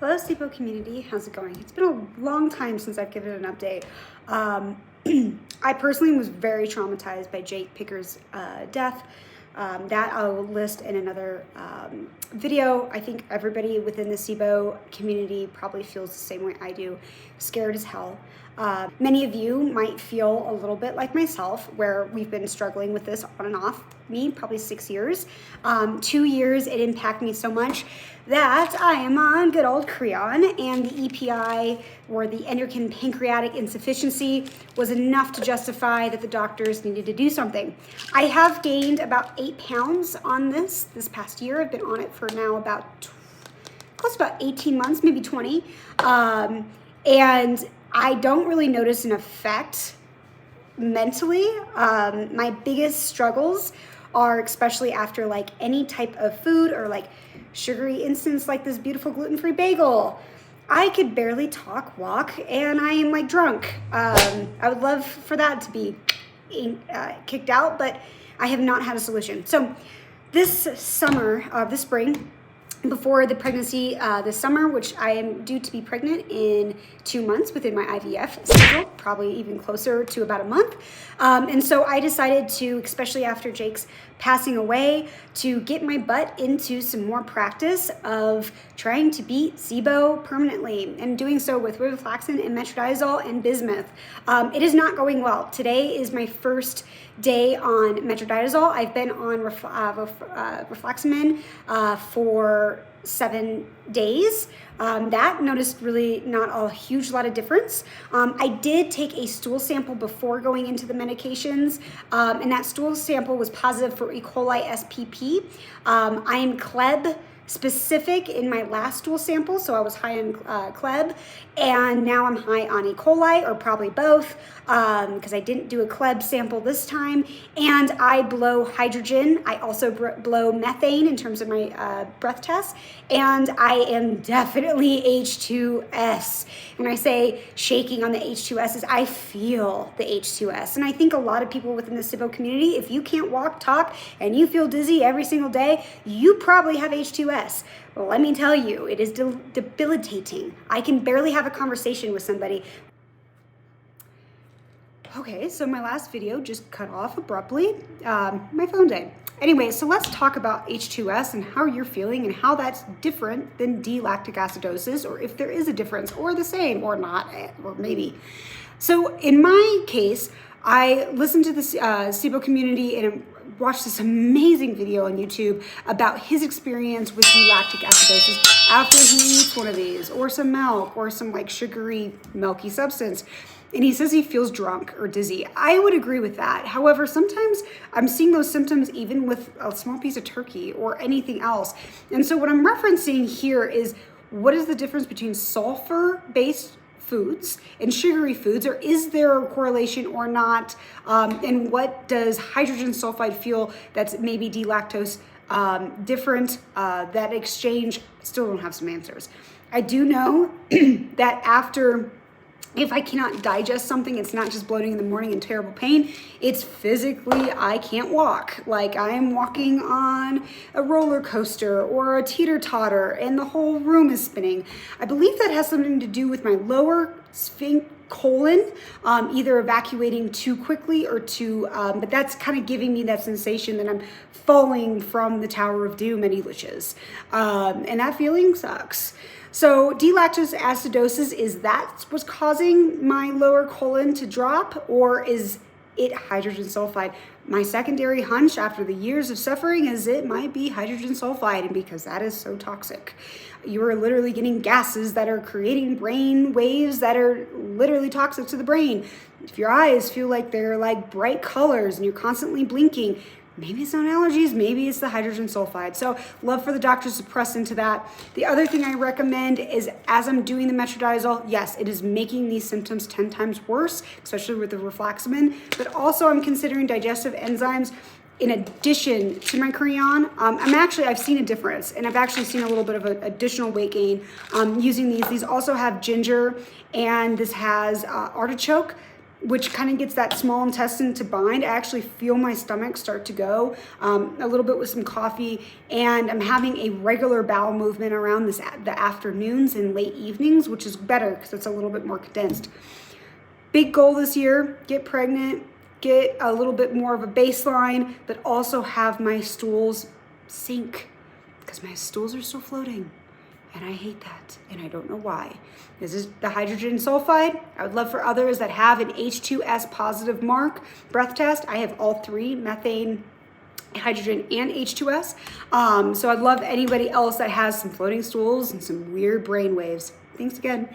Hello, Sibo community. How's it going? It's been a long time since I've given an update. I personally was very traumatized by Jake Picker's death. That I'll list in another video. I think everybody within the Sibo community probably feels the same way I do, scared as hell. Many of you might feel a little bit like myself, where we've been struggling with this on and off, me probably 6 years. 2 years, it impacted me so much that I am on good old Creon, and the EPI, or the endocrine pancreatic insufficiency, was enough to justify that the doctors needed to do something. I have gained about 8 pounds on this past year. I've been on it for now about close to about 18 months, maybe 20. And I don't really notice an effect mentally. My biggest struggles are especially after like any type of food or like sugary instance like this beautiful gluten-free bagel. I could barely talk, walk, and I am like drunk. I would love for that to be kicked out, but I have not had a solution. So this summer, this spring, before the pregnancy this summer, which I am due to be pregnant in 2 months within my IVF schedule, probably even closer to about a month. And so I decided to, especially after Jake's passing away, to get my butt into some more practice of trying to beat Sibo permanently, and doing so with riflaximin and metronidazole and bismuth. It is not going well. Today is my first day on metronidazole. I've been on riflaximin for 7 days. That noticed really not a huge lot of difference. I did take a stool sample before going into the medications, and that stool sample was positive for E. coli SPP. I am CLEB specific in my last stool sample, so I was high on CLEB, and now I'm high on E. coli, or probably both, because I didn't do a CLEB sample this time. And I blow hydrogen. I also blow methane in terms of my breath test, and I am definitely H2s. When I say shaking on the H2s, I feel the H2s. And I think a lot of people within the Sibo community, if you can't walk, talk, and you feel dizzy every single day, you probably have H2s. Well, let me tell you, it is debilitating. I can barely have a conversation with somebody. Okay, so my last video just cut off abruptly. My phone died. Anyway, so let's talk about H2S and how you're feeling and how that's different than D-lactic acidosis, or if there is a difference, or the same, or not, or maybe. So in my case, I listened to the Sibo community and watched this amazing video on YouTube about his experience with D-lactic acidosis after he eats one of these, or some milk, or some like sugary, milky substance. And he says he feels drunk or dizzy. I would agree with that. However, sometimes I'm seeing those symptoms even with a small piece of turkey or anything else. And so what I'm referencing here is, what is the difference between sulfur-based foods and sugary foods, or is there a correlation or not? And what does hydrogen sulfide feel that's maybe D-lactose different? That exchange, still don't have some answers. I do know that if I cannot digest something, it's not just bloating in the morning and terrible pain, it's physically, I can't walk. Like I am walking on a roller coaster or a teeter-totter and the whole room is spinning. I believe that has something to do with my lower colon, either evacuating too quickly or too, but that's kind of giving me that sensation that I'm falling from the Tower of Doom at Elish's. And that feeling sucks. So D-lactose acidosis, is that what's causing my lower colon to drop, or is it hydrogen sulfide? My secondary hunch after the years of suffering is it might be hydrogen sulfide, and because that is so toxic. You are literally getting gases that are creating brain waves that are literally toxic to the brain. If your eyes feel like they're like bright colors and you're constantly blinking, maybe it's not allergies, maybe it's the hydrogen sulfide. So love for the doctors to press into that. The other thing I recommend is, as I'm doing the metronidazole, yes, it is making these symptoms 10 times worse, especially with the riflaximin, but also I'm considering digestive enzymes in addition to my Creon. I've seen a difference, and I've actually seen a little bit of an additional weight gain using these. These also have ginger, and this has artichoke. which kind of gets that small intestine to bind. I actually feel my stomach start to go a little bit with some coffee, and I'm having a regular bowel movement around the afternoons and late evenings, which is better because it's a little bit more condensed. Big goal this year, get pregnant, get a little bit more of a baseline, but also have my stools sink, because my stools are still floating. And I hate that, and I don't know why. This is the hydrogen sulfide. I would love for others that have an H2S positive mark breath test. I have all three, methane, hydrogen, and H2S. So I'd love anybody else that has some floating stools and some weird brain waves. Thanks again.